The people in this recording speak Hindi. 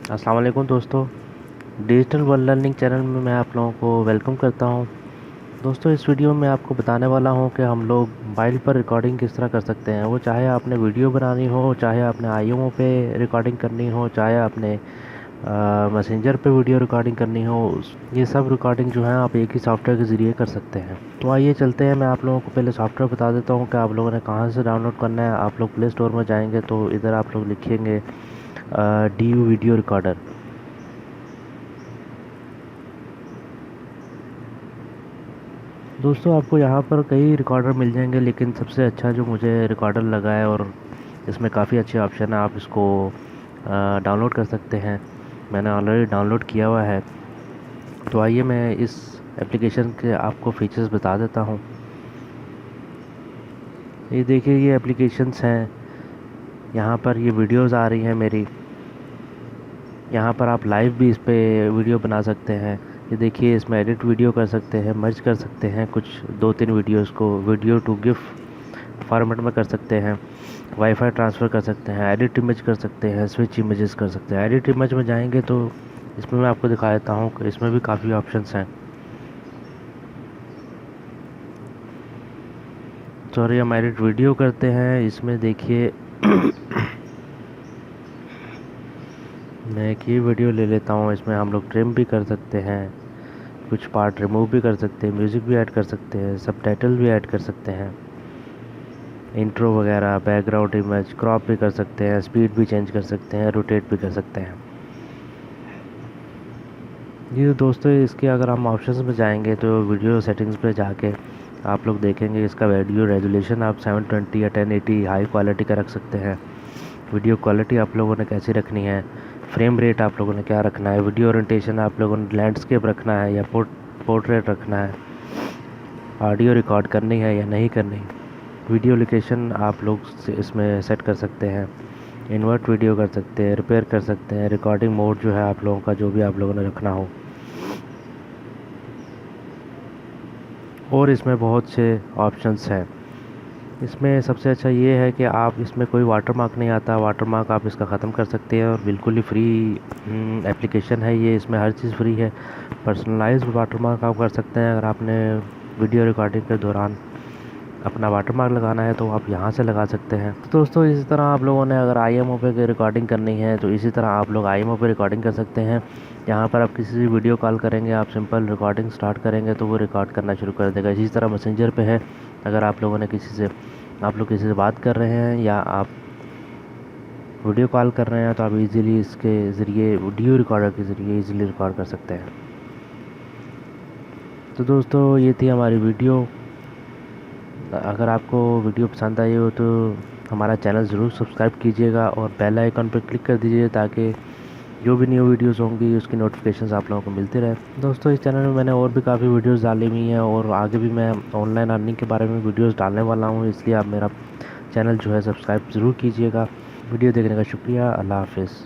अस्सलाम वालेकुम दोस्तों। डिजिटल वर्ल्ड लर्निंग चैनल में मैं आप लोगों को वेलकम करता हूं। दोस्तों, इस वीडियो में आपको बताने वाला हूं कि हम लोग मोबाइल पर रिकॉर्डिंग किस तरह कर सकते हैं। वो चाहे आपने वीडियो बनानी हो, चाहे आपने आईएमओ पे रिकॉर्डिंग करनी हो, चाहे आपने मैसेंजर पे वीडियो रिकॉर्डिंग करनी हो, ये सब रिकॉर्डिंग जो है आप एक ही सॉफ्टवेयर के ज़रिए कर सकते हैं। तो आइए चलते हैं, मैं आप लोगों को पहले सॉफ्टवेयर बता देता हूँ कि आप लोगों ने कहाँ से डाउनलोड करना है। आप लोग प्ले स्टोर में जाएंगे तो इधर आप लोग लिखेंगे DU वीडियो रिकॉर्डर। दोस्तों, आपको यहाँ पर कई रिकॉर्डर मिल जाएंगे, लेकिन सबसे अच्छा जो मुझे रिकॉर्डर लगा है और इसमें काफ़ी अच्छे ऑप्शन है, आप इसको डाउनलोड कर सकते हैं। मैंने ऑलरेडी डाउनलोड किया हुआ है। तो आइए मैं इस एप्लीकेशन के आपको फीचर्स बता देता हूँ। ये देखिए, ये एप्लीकेशंस हैं। यहाँ पर ये वीडियोस आ रही हैं मेरी। यहाँ पर आप लाइव भी इस पे वीडियो बना सकते हैं। ये देखिए, इसमें एडिट वीडियो कर सकते हैं, मर्ज कर सकते हैं कुछ 2-3 वीडियोस को, वीडियो टू गिफ फॉर्मेट में कर सकते हैं, वाईफाई ट्रांसफ़र कर सकते हैं, एडिट इमेज कर सकते हैं, स्विच इमेजेस कर सकते हैं। एडिट इमेज में जाएंगे तो इसमें मैं आपको दिखा देता हूँ कि इसमें भी काफ़ी ऑप्शंस हैं। सॉरी, हम एडिट वीडियो करते हैं। इसमें देखिए मैं एक ये वीडियो ले लेता हूँ। इसमें हम लोग ट्रिम भी कर सकते हैं, कुछ पार्ट रिमूव भी कर सकते हैं, म्यूज़िक भी ऐड कर सकते हैं, सबटाइटल भी ऐड कर सकते हैं, इंट्रो वगैरह, बैकग्राउंड इमेज क्रॉप भी कर सकते हैं, स्पीड भी चेंज कर सकते हैं, रोटेट भी कर सकते हैं। ये दोस्तों, इसके अगर हम ऑप्शंस में जाएंगे तो वीडियो सेटिंग्स पे जाके आप लोग देखेंगे इसका वीडियो रेजोल्यूशन आप 720 या 1080 हाई क्वालिटी का रख सकते हैं। वीडियो क्वालिटी आप लोगों ने कैसी रखनी है, फ्रेम रेट आप लोगों ने क्या रखना है, वीडियो ओरिएंटेशन आप लोगों ने लैंडस्केप रखना है या पोर्ट्रेट रखना है, ऑडियो रिकॉर्ड करनी है या नहीं करनी, वीडियो लोकेशन आप लोग इसमें सेट कर सकते हैं, इन्वर्ट वीडियो कर सकते हैं, रिपेयर कर सकते हैं, रिकॉर्डिंग मोड जो है आप लोगों का जो भी आप लोगों ने रखना हो। और इसमें बहुत से ऑप्शंस हैं। इसमें सबसे अच्छा ये है कि आप इसमें कोई वाटरमार्क नहीं आता। वाटरमार्क आप इसका ख़त्म कर सकते हैं और बिल्कुल ही फ्री एप्लीकेशन है ये। इसमें हर चीज़ फ्री है। पर्सनलाइज्ड वाटरमार्क आप कर सकते हैं। अगर आपने वीडियो रिकॉर्डिंग के दौरान अपना वाटरमार्क लगाना है तो आप यहाँ से लगा सकते हैं। तो दोस्तों, इसी तरह आप लोगों ने अगर आईएमओ पे रिकॉर्डिंग करनी है तो इसी तरह आप लोग आईएमओ पे रिकॉर्डिंग कर सकते हैं। यहाँ पर आप किसी से वीडियो कॉल करेंगे, आप सिंपल रिकॉर्डिंग स्टार्ट करेंगे तो वो रिकॉर्ड करना शुरू कर देगा। इसी तरह मैसेंजर पे है, अगर आप लोग किसी से बात कर रहे हैं या आप वीडियो कॉल कर रहे हैं तो आप इजीली इसके ज़रिए वीडियो रिकॉर्डर के ज़रिए इजीली रिकॉर्ड कर सकते हैं। तो दोस्तों, ये थी हमारी वीडियो। अगर आपको वीडियो पसंद आई हो तो हमारा चैनल ज़रूर सब्सक्राइब कीजिएगा और बेल आइकन पर क्लिक कर दीजिए ताकि जो भी न्यू वीडियोस होंगी उसकी नोटिफिकेशंस आप लोगों को मिलती रहे। दोस्तों, इस चैनल में मैंने और भी काफ़ी वीडियोस डाली हुई हैं और आगे भी मैं ऑनलाइन अर्निंग के बारे में वीडियोस डालने वाला हूँ, इसलिए आप मेरा चैनल जो है सब्सक्राइब ज़रूर कीजिएगा। वीडियो देखने का शुक्रिया। अल्लाह हाफ़िज़।